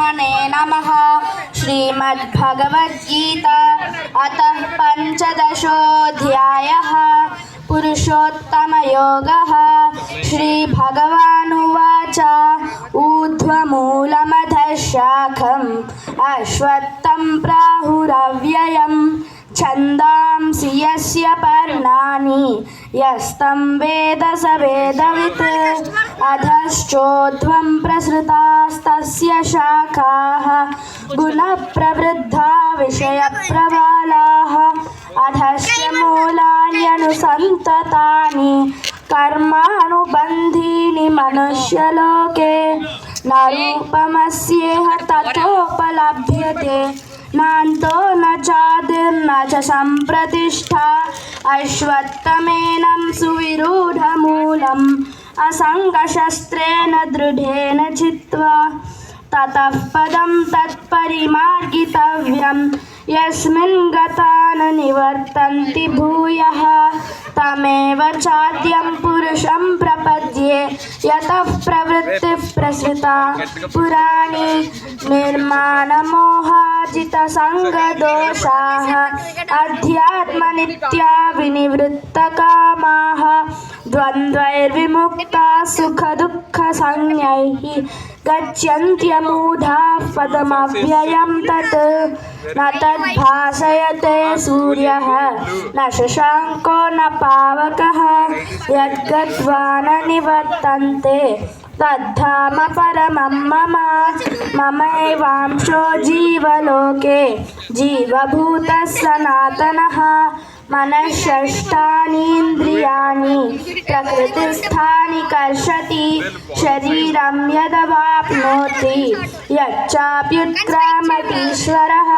परब्रह्मणे नमः। श्रीमद्भगवद्गीता अतः पञ्चदशोऽध्यायः। पुरुषोत्तमयोगः। श्रीभगवानुवाच ऊर्ध्वमूलमधः शाखम् अश्वत्थं प्राहुरव्ययम् छन्दांसि यस्य पर्णानि यस्तं वेद स वेदवित्। अधश्चोर्ध्वं प्रसृतास्तस्य शाखाः गुणप्रवृद्धा विषयप्रबालाः। अधश्च मूलान्यनुसन्ततानि कर्मानुबन्धीनि मनुष्यलोके। न रूपमस्येह तथोपलभ्यते नान्तो न चादिर्न च सम्प्रतिष्ठा। अश्वत्थमेनं सुविरूढमूलम् असङ्गशस्त्रेण दृढेन चित्वा। ततः पदं तत्परिमार्गितव्यं यस्मिन् गता न निवर्तन्ति भूयः। तमेव चाद्यं पुरुषं प्रपद्ये यतः प्रवृत्तिः प्रसृता पुराणी। निर्माणमोहाजितसङ्गदोषाः अध्यात्मनित्या विनिवृत्तकामाः। द्वन्द्वैर्विमुक्ताः सुखदुःखसंज्ञैः गच्छन्त्यमूढाः पदमव्ययं तत्। न तद्भासयते सूर्यः न शशाङ्को न पावकः यद्गत्वा न निवर्तन्ते तद्धाम परमं मम। ममैवांशो जीवलोके जीवभूतः सनातनः। मनःषष्ठानीन्द्रियाणि प्रकृतिस्थानि कर्षति। शरीरं यदवाप्नोति यच्चाप्युत्क्रामतीश्वरः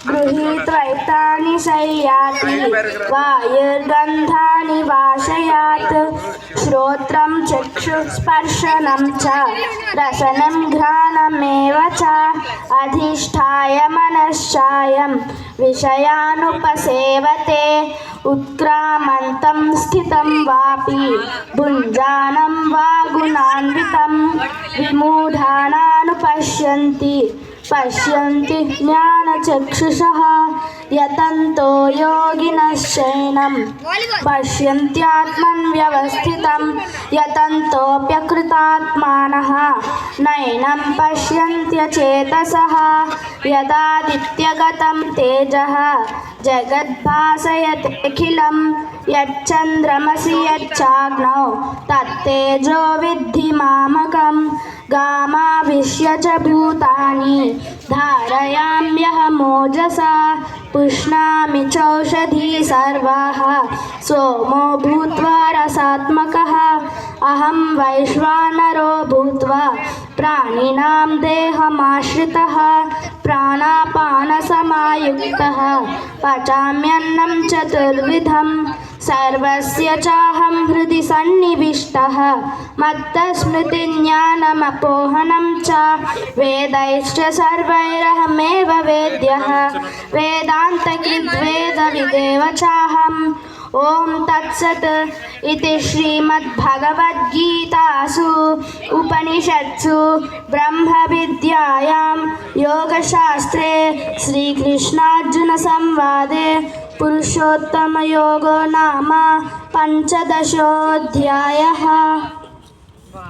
गृहीत्वैतानि संयाति वायुर्गन्धानि वाशयात्। श्रोत्रं चक्षुस्पर्शनं च रसनं घ्राणमेव च अधिष्ठाय मनश्चायं विषयानुपसेवते। उत्क्रामन्तं स्थितं वापि भुञ्जानं वा गुणान्वितं विमूढानानुपश्यन्ति पश्यन्ति ज्ञानचक्षुषः। यतन्तो योगिनश्चैनं पश्यन्त्यात्मन् व्यवस्थितं यतन्तोऽप्यकृतात्मानः नैनं पश्यन्त्यचेतसः। यदादित्यगतं तेजः जगद्भासयतेऽखिलं यच्चन्द्रमसि यच्चाग्नौ तत्तेजो विद्धि मामकम्। गामाविश्य च भूतानि धारयाम्यहमोजसा पुष्णामि चौषधी सर्वाः सोमो भूत्वा रसात्मकः। अहं वैश्वानरो भूत्वा प्राणिनां देहमाश्रितः प्राणापानसमायुक्तः पचाम्यन्नं चतुर्विधं। सर्वस्य चाहं हृदि सन्निविष्टः मत्तस्मृतिज्ञानमपोहनं च वेदैश्च सर्वैरहमेव वेद्यः वेदान्तकृद्वेदविदेव चाहम्। ॐ तत्सत् इति श्रीमद्भगवद्गीतासु उपनिषत्सु ब्रह्मविद्यायां योगशास्त्रे श्रीकृष्णार्जुनसंवादे पुरुषोत्तमयोगो नाम पञ्चदशोऽध्यायः।